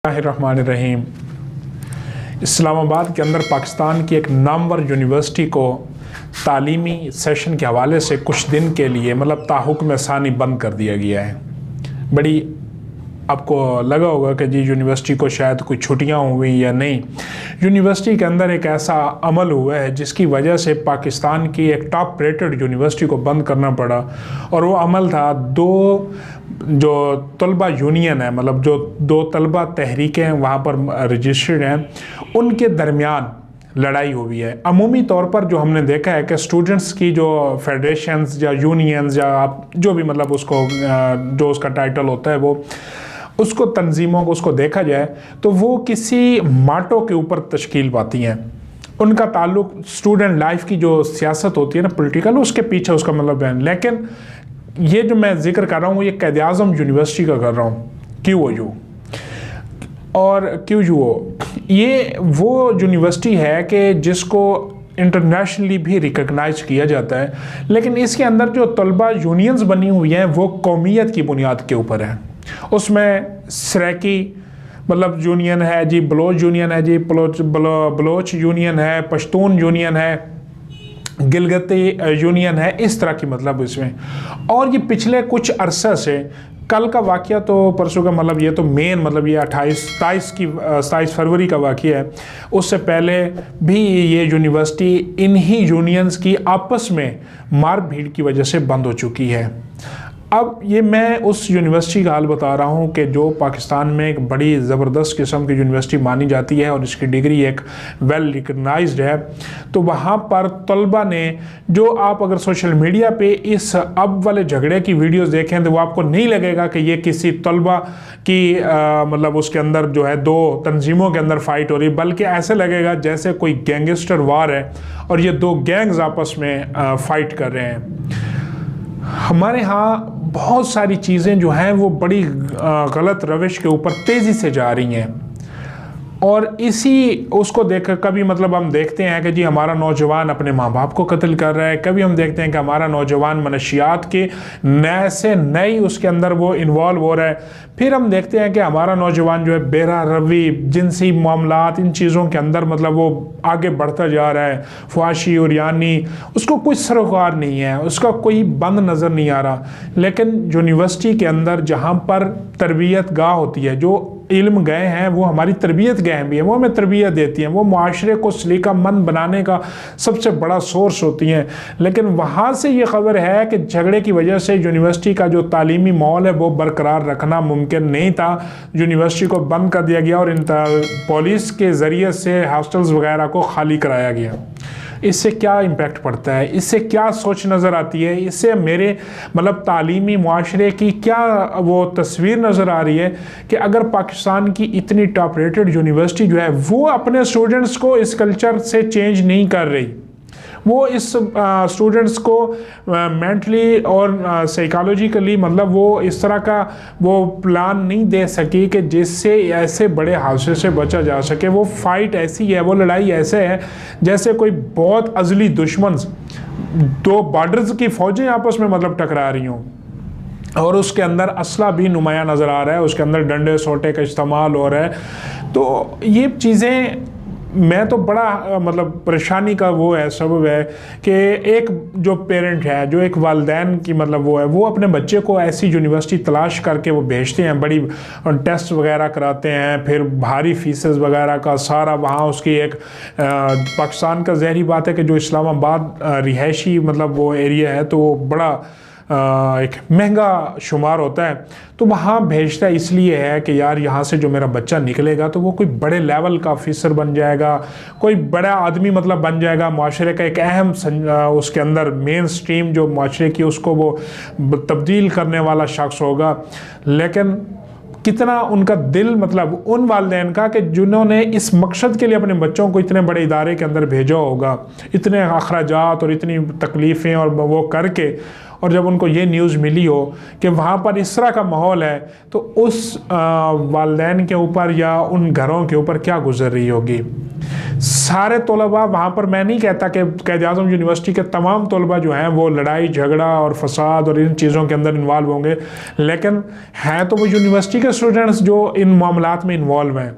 रहीम। इस्लामाबाद के अंदर पाकिस्तान की एक नामवर यूनिवर्सिटी को तालीमी सेशन के हवाले से कुछ दिन के लिए ताहुक्म सानी बंद कर दिया गया है। बड़ी आपको लगा होगा कि जी यूनिवर्सिटी को शायद कोई छुट्टियां हुई या नहीं। यूनिवर्सिटी के अंदर एक ऐसा अमल हुआ है जिसकी वजह से पाकिस्तान की एक टॉप रेटेड यूनिवर्सिटी को बंद करना पड़ा, और वो अमल था दो जो तलबा यूनियन है, जो दो तलबा तहरीकें हैं वहाँ पर रजिस्टर्ड हैं, उनके दरमियान लड़ाई हुई है। अमूमी तौर पर जो हमने देखा है कि स्टूडेंट्स की जो फेडरेशंस या यूनियंस या आप जो भी उसको जो उसका टाइटल होता है वो उसको तंजीमों को उसको देखा जाए तो वो किसी माटो के ऊपर तश्कील पाती हैं। उनका ताल्लुक स्टूडेंट लाइफ की जो सियासत होती है ना, पॉलिटिकल, उसके पीछे उसका है। लेकिन ये जो मैं जिक्र कर रहा हूँ ये कायद आज़म यूनिवर्सिटी का कर रहा हूँ, QOU और QUO। ये वो यूनिवर्सिटी है कि जिसको इंटरनेशनली भी रिकग्नाइज किया जाता है, लेकिन इसके अंदर जो तलबा यूनियंस बनी हुई हैं वो कौमियत की बुनियाद के ऊपर है। उसमें सराकी यूनियन है जी, बलोच यूनियन है जी, बलोच यूनियन है, पश्तून यूनियन है, गिलगिती यूनियन है, इस तरह की इसमें। और ये पिछले कुछ अरसे से, कल का वाक़या तो परसों का ये तो मेन ये 27 फरवरी का वाक़या है। उससे पहले भी ये यूनिवर्सिटी इन्हीं यूनियंस की आपस में मार भीड़ की वजह से बंद हो चुकी है। अब ये मैं उस यूनिवर्सिटी का हाल बता रहा हूँ कि जो पाकिस्तान में एक बड़ी ज़बरदस्त किस्म की यूनिवर्सिटी मानी जाती है और इसकी डिग्री एक वेल रिकग्नाइज्ड है। तो वहाँ पर तलबा ने, जो आप अगर सोशल मीडिया पे इस अब वाले झगड़े की वीडियोस देखें तो वो आपको नहीं लगेगा कि ये किसी तलबा की उसके अंदर जो है दो तंजीमों के अंदर फ़ाइट हो रही, बल्कि ऐसे लगेगा जैसे कोई गैंगस्टर वार है और ये दो गैंग्स आपस में फ़ाइट कर रहे हैं। हमारे यहाँ बहुत सारी चीज़ें जो हैं वो बड़ी गलत रविश के ऊपर तेज़ी से जा रही हैं, और इसी उसको देख कभी हम देखते हैं कि जी हमारा नौजवान अपने माँ बाप को कत्ल कर रहा है, कभी हम देखते हैं कि हमारा नौजवान मनशियात के नए से नई उसके अंदर वो इन्वॉल्व हो रहा है, फिर हम देखते हैं कि हमारा नौजवान जो है बेरा रवी, जिनसी मामलात, इन चीज़ों के अंदर वो आगे बढ़ता जा रहा है, ख्वाशी और यानी उसको कोई सरोकार नहीं है, उसका कोई बंद नज़र नहीं आ रहा। लेकिन यूनिवर्सिटी के अंदर जहाँ पर तरबियत गाह होती है, जो इल्म गए हैं वो हमारी तरबियत गए भी हैं, वो हमें तरबियत देती हैं, वो माशरे को सलीकामंद बनाने का सबसे बड़ा सोर्स होती हैं। लेकिन वहाँ से ये खबर है कि झगड़े की वजह से यूनिवर्सिटी का जो तालीमी माहौल है वो बरकरार रखना मुमकिन नहीं था, यूनिवर्सिटी को बंद कर दिया गया और पुलिस के ज़रिए से हॉस्टल्स वगैरह को खाली कराया गया। इससे क्या इम्पैक्ट पड़ता है, इससे क्या सोच नज़र आती है, इससे मेरे तालीमी मुआशरे की क्या वो तस्वीर नज़र आ रही है कि अगर पाकिस्तान की इतनी टॉप रेटेड यूनिवर्सिटी जो है वो अपने स्टूडेंट्स को इस कल्चर से चेंज नहीं कर रही, वो इस स्टूडेंट्स को मेंटली और साइकोलॉजिकली वो इस तरह का वो प्लान नहीं दे सकी कि जिससे ऐसे बड़े हादसे से बचा जा सके। वो फाइट ऐसी है, वो लड़ाई ऐसे है जैसे कोई बहुत अजली दुश्मन, दो बॉर्डर्स की फ़ौजें आपस में टकरा रही हों, और उसके अंदर असला भी नुमाया नज़र आ रहा है, उसके अंदर डंडे सोटे का इस्तेमाल हो रहा है। तो ये चीज़ें मैं तो बड़ा परेशानी का वो है, सबब है कि एक जो पेरेंट है, जो एक वालिदैन की वो है, वो अपने बच्चे को ऐसी यूनिवर्सिटी तलाश करके वो भेजते हैं, बड़ी टेस्ट वगैरह कराते हैं, फिर भारी फीसेस वगैरह का सारा वहाँ उसकी एक पाकिस्तान का ज़हरी बात है कि जो इस्लामाबाद रिहायशी वो एरिया है तो वो बड़ा एक महंगा शुमार होता है। तो वहाँ भेजता इसलिए है कि यार यहाँ से जो मेरा बच्चा निकलेगा तो वो कोई बड़े लेवल का ऑफिसर बन जाएगा, कोई बड़ा आदमी बन जाएगा, माशरे का एक अहम उसके अंदर मेन स्ट्रीम जो माशरे की उसको वो तब्दील करने वाला शख्स होगा। लेकिन कितना उनका दिल उन वालिदैन का कि जिन्होंने इस मकसद के लिए अपने बच्चों को इतने बड़े इदारे के अंदर भेजा होगा, इतने अखराजात और इतनी तकलीफ़ें और वो करके, और जब उनको ये न्यूज़ मिली हो कि वहाँ पर इस तरह का माहौल है, तो उस वालिदैन के ऊपर या उन घरों के ऊपर क्या गुजर रही होगी। सारे तलबा वहाँ पर, मैं नहीं कहता कि क़ायद-ए-आज़म यूनिवर्सिटी के तमाम तलबा जो हैं वो लड़ाई झगड़ा और फसाद और इन चीज़ों के अंदर इन्वॉल्व होंगे, लेकिन हैं तो वो यूनिवर्सिटी के स्टूडेंट्स जो इन मामलात में इन्वॉल्व हैं।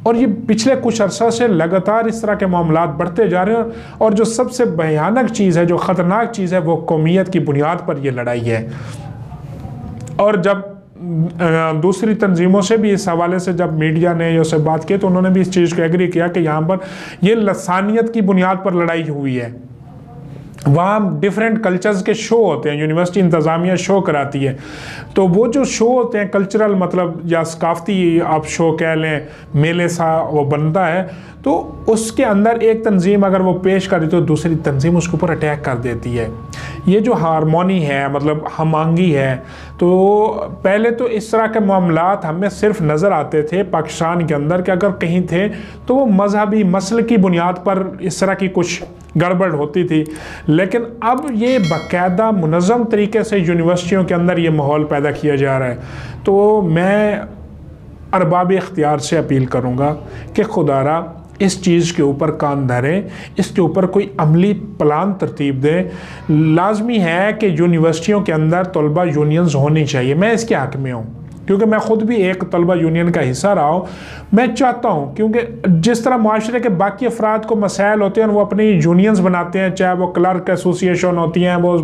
और ये पिछले कुछ अरसा से लगातार इस तरह के मामलात बढ़ते जा रहे हैं। और जो सबसे भयानक चीज़ है, जो ख़तरनाक चीज़ है, वो कौमियत की बुनियाद पर ये लड़ाई है। और जब दूसरी तंजीमों से भी इस हवाले से जब मीडिया ने ये सब बात की, तो उन्होंने भी इस चीज़ को एग्री किया कि यहाँ पर ये लसानियत की बुनियाद पर लड़ाई हुई है। वहाँ डिफरेंट कल्चर्स के शो होते हैं, यूनिवर्सिटी इंतज़ामिया शो कराती है, तो वो जो शो होते हैं कल्चरल, मतलब या सकाफ़ती आप शो कह लें, मेले सा वो बनता है, तो उसके अंदर एक तंजीम अगर वो पेश करे तो दूसरी तंजीम उसके ऊपर अटैक कर देती है। ये जो हारमोनी है, मतलब हमआहंगी है, तो पहले तो इस तरह के मामलात हमें सिर्फ नज़र आते थे पाकिस्तान के अंदर कि अगर कहीं थे तो वो मजहबी मसल की बुनियाद पर इस तरह की कुछ गड़बड़ होती थी, लेकिन अब ये बाकायदा मुनज़्ज़म तरीके से यूनिवर्सिटियों के अंदर ये माहौल पैदा किया जा रहा है। तो मैं अरबाब इख्तियार से अपील करूँगा कि खुदारा इस चीज़ के ऊपर कान धरें, इसके ऊपर कोई अमली प्लान तरतीब दें। लाजमी है कि यूनिवर्सिटियों के अंदर तलबा यूनियंस होनी चाहिए। मैं इसके हक़ में हूँ, क्योंकि मैं ख़ुद भी एक तलबा यूनियन का हिस्सा रहा हूँ। मैं चाहता हूँ, क्योंकि जिस तरह माशरे के बाकी अफराद को मसाइल होते हैं, वो अपनी यूनियंस बनाते हैं, चाहे वो क्लर्क एसोसिएशन होती हैं, वो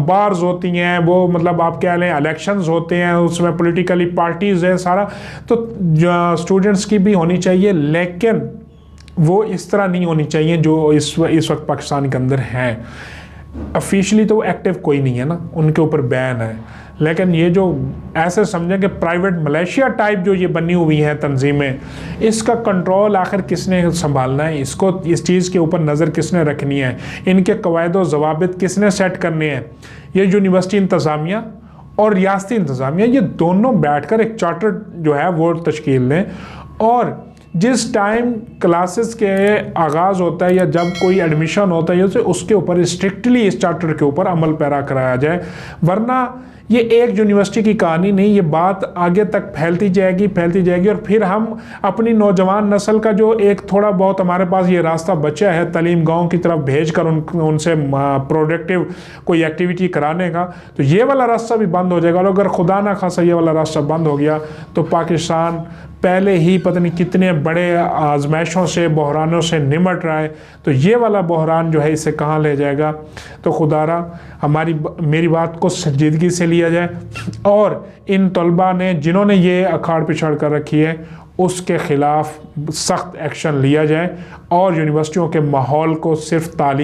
बार्स होती हैं, वो मतलब आप कह लें इलेक्शंस होते हैं, उसमें पॉलिटिकली पार्टीज़ हैं सारा, तो स्टूडेंट्स की भी होनी चाहिए, लेकिन वो इस तरह नहीं होनी चाहिए जो इस वक्त पाकिस्तान के अंदर हैं। ऑफिशियली तो वो एक्टिव कोई नहीं है ना, उनके ऊपर बैन है, लेकिन ये जो ऐसे समझें कि प्राइवेट मलेशिया टाइप जो ये बनी हुई हैं तंजीमें, इसका कंट्रोल आखिर किसने संभालना है, इसको इस चीज़ के ऊपर नज़र किसने रखनी है, इनके कवायद व ज़वाबित किसने सेट करने हैं। ये यूनिवर्सिटी इंतज़ामिया और रियासती इंतज़ामिया, ये दोनों बैठकर एक चार्टर जो है वो तश्कील लें, और जिस टाइम क्लासेस के आगाज़ होता है या जब कोई एडमिशन होता है, तो उसके ऊपर स्ट्रिक्टली इस चार्टर के ऊपर अमल पैरा कराया जाए। वरना ये एक यूनिवर्सिटी की कहानी नहीं, ये बात आगे तक फैलती जाएगी और फिर हम अपनी नौजवान नस्ल का जो एक थोड़ा बहुत हमारे पास ये रास्ता बचा है तालीम गाँव की तरफ भेज कर उनसे प्रोडक्टिव कोई एक्टिविटी कराने का, तो ये वाला रास्ता भी बंद हो जाएगा। और अगर खुदा ना खासा ये वाला रास्ता बंद हो गया तो पाकिस्तान पहले ही पता नहीं कितने बड़े आजमाइशों से, बहरानों से निमट रहा है, तो ये वाला बहरान जो है इसे कहाँ ले जाएगा। तो खुदारा मेरी बात को संजीदगी से लिया जाए, और इन तलबा ने जिन्होंने ये अखाड़ पिछाड़ कर रखी है उसके ख़िलाफ़ सख्त एक्शन लिया जाए, और यूनिवर्सिटियों के माहौल को सिर्फ तालीम